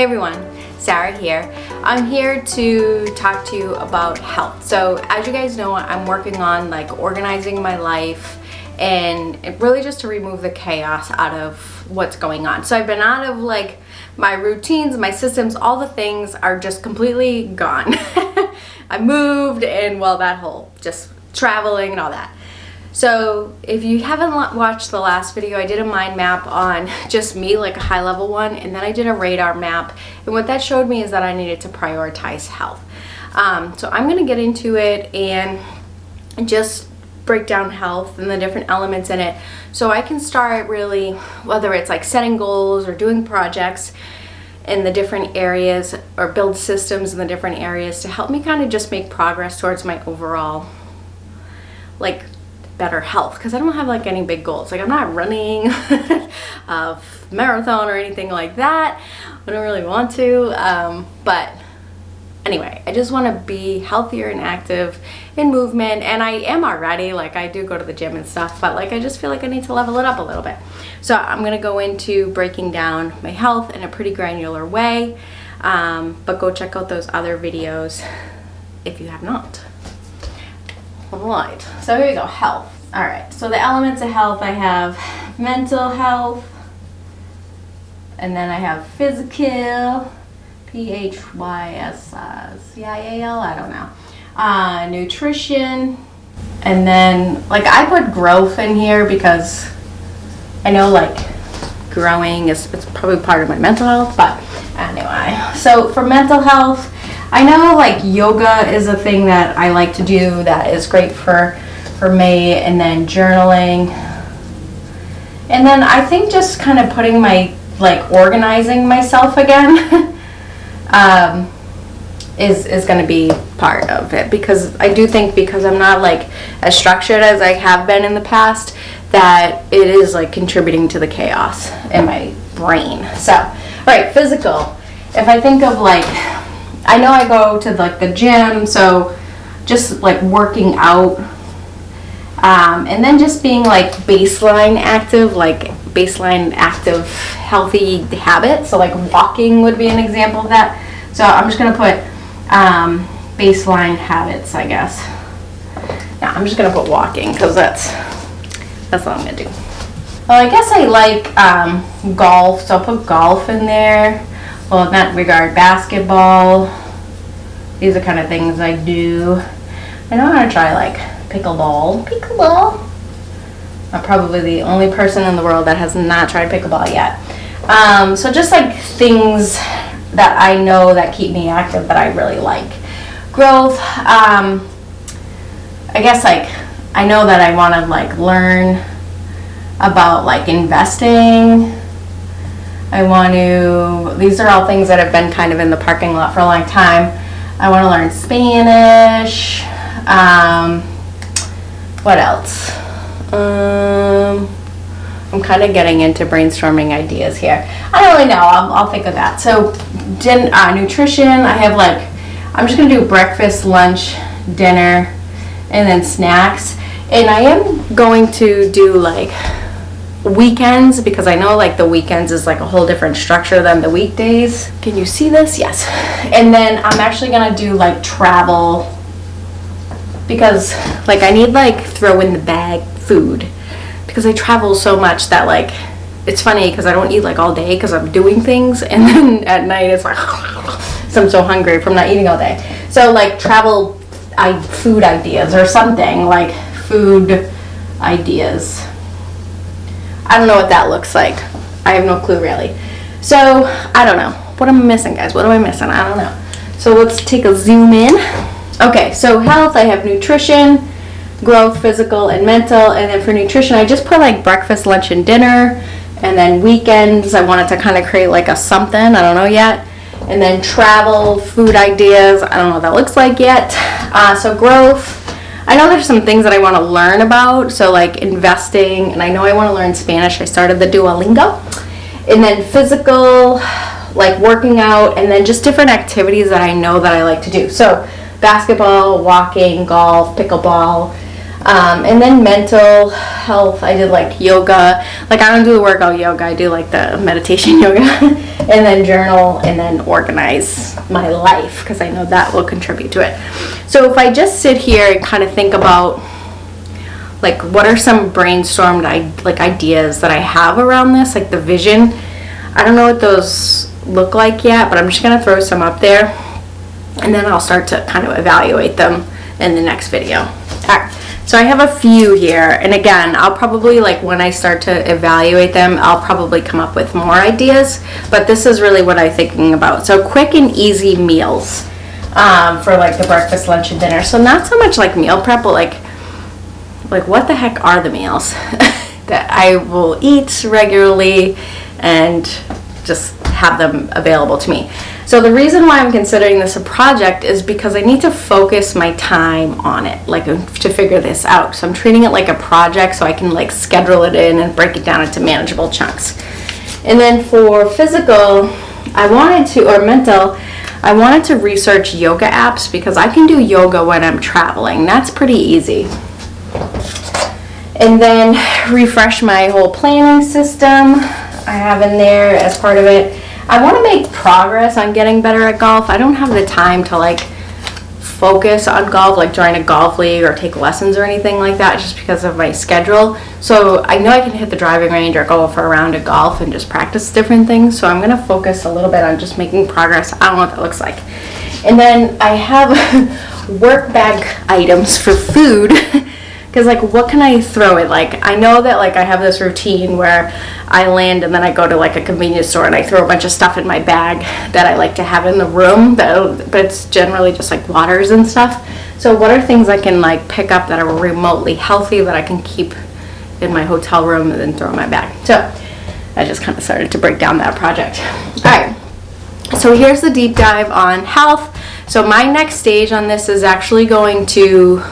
Hey everyone, Sarah here. I'm here to talk to you about health. So as you guys know, I'm working on organizing my life and really just to remove the chaos out of what's going on. So I've been out of my routines, my systems, all the things are just completely gone. I moved and that whole just traveling and all that. So if you haven't watched the last video, I did a mind map on just me, a high level one, and then I did a radar map, and what that showed me is that I needed to prioritize health. So I'm going to get into it and just break down health and the different elements in it so I can start really, whether it's setting goals or doing projects in the different areas or build systems in the different areas to help me kind of just make progress towards my overall better health, because I don't have any big goals. I'm not running a marathon or anything like that. I don't really want to, but anyway, I just want to be healthier and active in movement, and I am already. I do go to the gym and stuff, but I just feel like I need to level it up a little bit. So I'm gonna go into breaking down my health in a pretty granular way, but go check out those other videos if you have not. Alright, so here we go, health. Alright, so the elements of health, I have mental health, and then I have physical, P-H-Y-S-C-I-A-L, I don't know, nutrition, and then, I put growth in here because I know, growing it's probably part of my mental health, but anyway. So for mental health, I know yoga is a thing that I like to do that is great for me, and then journaling, and then I think just kind of putting my organizing myself again is going to be part of it, because I do think because I'm not as structured as I have been in the past, that it is contributing to the chaos in my brain. So alright, physical, if I think of I know I go to the gym, so just working out, and then just being baseline active healthy habits. So walking would be an example of that. So I'm just gonna put baseline habits, I guess. Now I'm just gonna put walking because that's what I'm gonna do. Well, I guess I golf, so I'll put golf in there. Well, in that regard, basketball. These are kind of things I do. I know how to try pickleball. I'm probably the only person in the world that has not tried pickleball yet. So just things that I know that keep me active that I really like. Growth. I guess I know that I want to learn about investing. I want to, these are all things that have been kind of in the parking lot for a long time. I want to learn Spanish. What else? I'm kind of getting into brainstorming ideas here. I don't really know. I'll think of that. So nutrition, I have I'm just going to do breakfast, lunch, dinner, and then snacks. And I am going to do weekends, because I know the weekends is a whole different structure than the weekdays. Can you see this? Yes. And then I'm actually gonna do travel, because I need throw in the bag food, because I travel so much that it's funny because I don't eat all day because I'm doing things, and then at night it's so I'm so hungry from not eating all day. So travel food ideas or something, food ideas. I don't know what that looks like. I have no clue really. So I don't know. What am I missing, guys? What am I missing? I don't know. So let's take a zoom in. Okay, so health, I have nutrition, growth, physical, and mental. And then for nutrition, I just put breakfast, lunch, and dinner. And then weekends, I wanted to kind of create a something. I don't know yet. And then travel, food ideas. I don't know what that looks like yet. So growth. I know there's some things that I want to learn about, so investing, and I know I want to learn Spanish. I started the Duolingo. And then physical, working out, and then just different activities that I know that I like to do. So basketball, walking, golf, pickleball, And then mental health, I did like yoga. Like I don't do the workout yoga, I do like the meditation yoga. And then journal, and then organize my life, because I know that will contribute to it. So if I just sit here and kind of think about like what are some brainstormed like ideas that I have around this, like the vision. I don't know what those look like yet, but I'm just gonna throw some up there, and then I'll start to kind of evaluate them in the next video. Alright, so I have a few here, and again, I'll probably, like when I start to evaluate them, I'll probably come up with more ideas, but this is really what I'm thinking about. So quick and easy meals for like the breakfast, lunch, and dinner. So not so much like meal prep, but like what the heck are the meals that I will eat regularly and just have them available to me. So the reason why I'm considering this a project is because I need to focus my time on it, like to figure this out. So I'm treating it like a project so I can like schedule it in and break it down into manageable chunks. And then for physical, mental, I wanted to research yoga apps because I can do yoga when I'm traveling. That's pretty easy. And then refresh my whole planning system I have in there as part of it. I want to make progress on getting better at golf. I don't have the time to like focus on golf, like join a golf league or take lessons or anything like that, just because of my schedule. So I know I can hit the driving range or go for a round of golf and just practice different things. So I'm going to focus a little bit on just making progress. I don't know what that looks like. And then I have work bag items for food. Because like what can I throw it? Like I know that like I have this routine where I land and then I go to like a convenience store and I throw a bunch of stuff in my bag that I like to have in the room, but it's generally just like waters and stuff. So what are things I can like pick up that are remotely healthy that I can keep in my hotel room and then throw in my bag? So I just kind of started to break down that project. Alright, so here's the deep dive on health. So my next stage on this is actually going to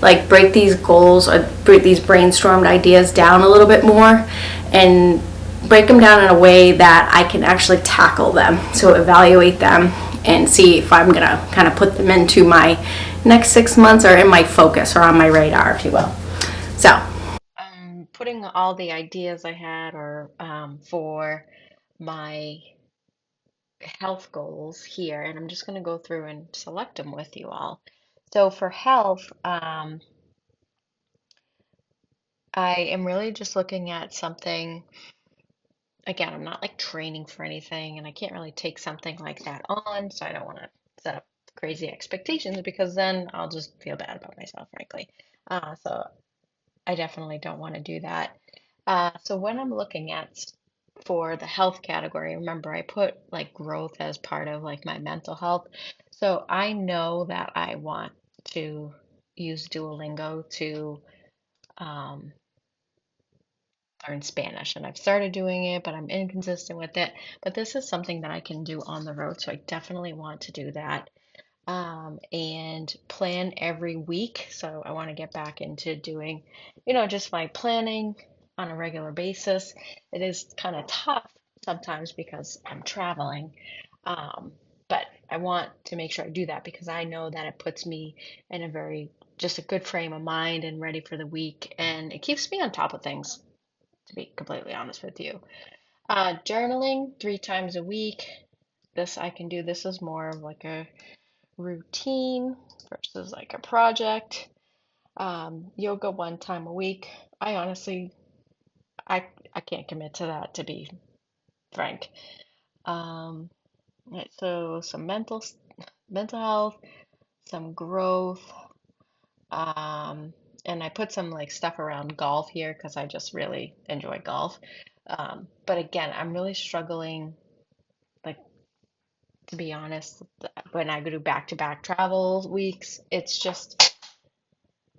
like break these goals or break these brainstormed ideas down a little bit more and break them down in a way that I can actually tackle them. So evaluate them and see if I'm gonna kind of put them into my next 6 months or in my focus or on my radar, if you will. So I'm putting all the ideas I had or for my health goals here, and I'm just going to go through and select them with you all. So for health, I am really just looking at something. Again, I'm not like training for anything, and I can't really take something like that on, so I don't want to set up crazy expectations because then I'll just feel bad about myself, frankly. So I definitely don't want to do that. So when I'm looking at for the health category, remember I put like growth as part of like my mental health. So I know that I want to use Duolingo to um, learn Spanish, and I've started doing it, but I'm inconsistent with it. But this is something that I can do on the road, so I definitely want to do that. And plan every week. So I want to get back into doing, just my planning on a regular basis. It is kind of tough sometimes because I'm traveling. Um, but I want to make sure I do that because I know that it puts me in just a good frame of mind and ready for the week. And it keeps me on top of things, to be completely honest with you. Journaling 3 times a week. This I can do. This is more of like a routine versus like a project. Yoga 1 time a week. I honestly, I can't commit to that, to be frank. Right, so some mental health, some growth, and I put some like stuff around golf here because I just really enjoy golf. But again, I'm really struggling, like to be honest, when I go to back-to-back travel weeks,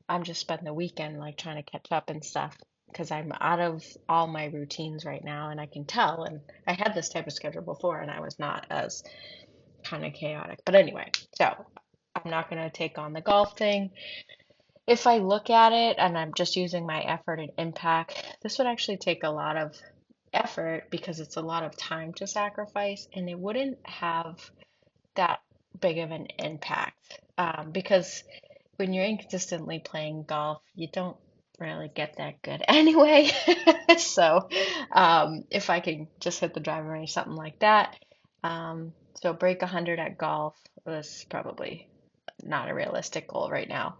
I'm just spending the weekend like trying to catch up and stuff because I'm out of all my routines right now, and I can tell. And I had this type of schedule before, and I was not as kind of chaotic. But anyway, so I'm not going to take on the golf thing. If I look at it and I'm just using my effort and impact, this would actually take a lot of effort because it's a lot of time to sacrifice, and it wouldn't have that big of an impact because when you're inconsistently playing golf, you don't really get that good anyway. So if I could just hit the driving range, something like that. So break 100 at golf was probably not a realistic goal right now.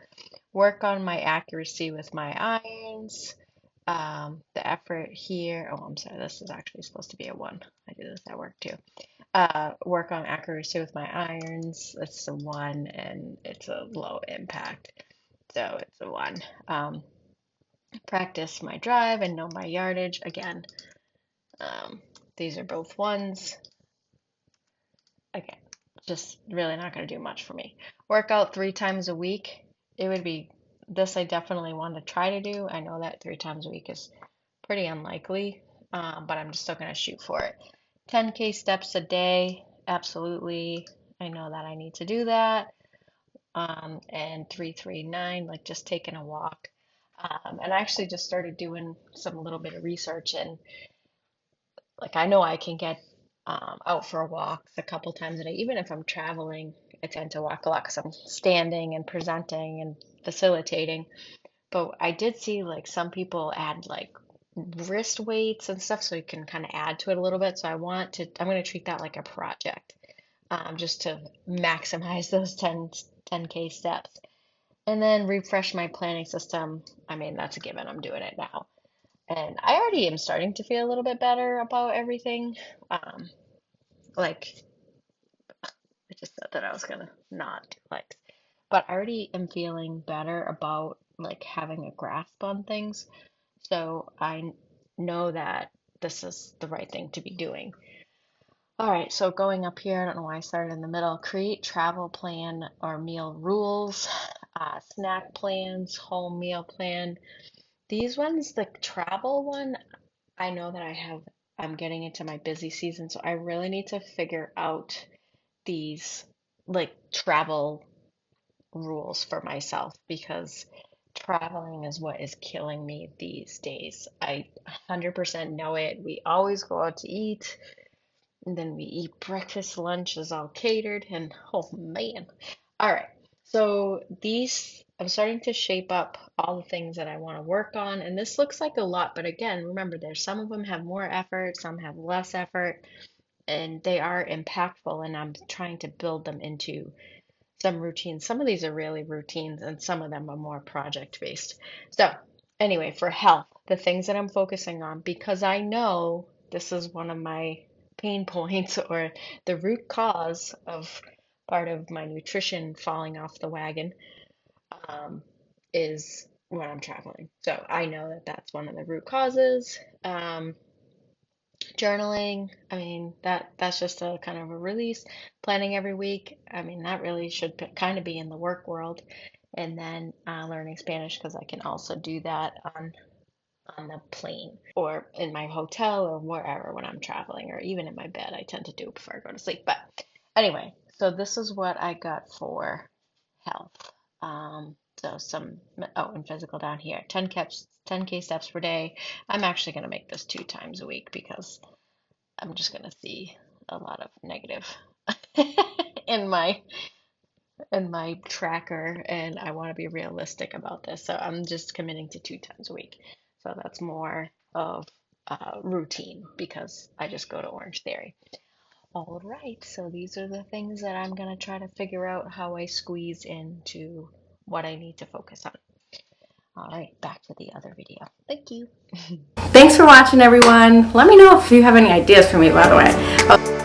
Work on my accuracy with my irons. The effort here, oh, I'm sorry, this is actually supposed to be a 1. I do this at work too. Work on accuracy with my irons. It's a 1 and it's a low impact. So it's a 1. Practice my drive and know my yardage. Again, these are both 1s. Again, just really not going to do much for me. Work out 3 times a week. It would be this I definitely want to try to do. I know that 3 times a week is pretty unlikely, but I'm just still going to shoot for it. 10K steps a day, absolutely. I know that I need to do that. And 339, like just taking a walk. And I actually just started doing some little bit of research, and like I know I can get out for walks a couple times a day, even if I'm traveling. I tend to walk a lot because I'm standing and presenting and facilitating. But I did see like some people add like wrist weights and stuff, so you can kind of add to it a little bit. So I'm going to treat that like a project, just to maximize those 10K steps. And then refresh my planning system. I mean, that's a given. I'm doing it now. And I already am starting to feel a little bit better about everything. Like, I just said that I was gonna not do likes, but I already am feeling better about like having a grasp on things. So I know that this is the right thing to be doing. All right, so going up here, I don't know why I started in the middle. Create travel plan or meal rules, snack plans, home meal plan. These ones, the travel one, I know that I'm getting into my busy season, so I really need to figure out these like travel rules for myself because traveling is what is killing me these days. I 100% know it. We always go out to eat, and then we eat breakfast, lunch is all catered, and oh man. All right. So these, I'm starting to shape up all the things that I want to work on, and this looks like a lot, but again, remember there's some of them have more effort, some have less effort, and they are impactful, and I'm trying to build them into some routines. Some of these are really routines, and some of them are more project based. So, anyway, for health, the things that I'm focusing on, because I know this is one of my pain points or the root cause of part of my nutrition falling off the wagon, is when I'm traveling. So, I know that that's one of the root causes. Journaling, I mean, that's just a kind of a release. Planning every week, I mean, that really should kind of be in the work world. And then learning Spanish because I can also do that on the plane or in my hotel or wherever when I'm traveling, or even in my bed. I tend to do it before I go to sleep. But anyway, so this is what I got for health. So some, oh, and physical down here, 10K steps per day. I'm actually going to make this 2 times a week because I'm just going to see a lot of negative in my tracker, and I want to be realistic about this. So I'm just committing to 2 times a week. So that's more of routine because I just go to Orange Theory. All right, so these are the things that I'm going to try to figure out how I squeeze into what I need to focus on. All right, back to the other video. Thank you. Thanks for watching, everyone. Let me know if you have any ideas for me, by the way.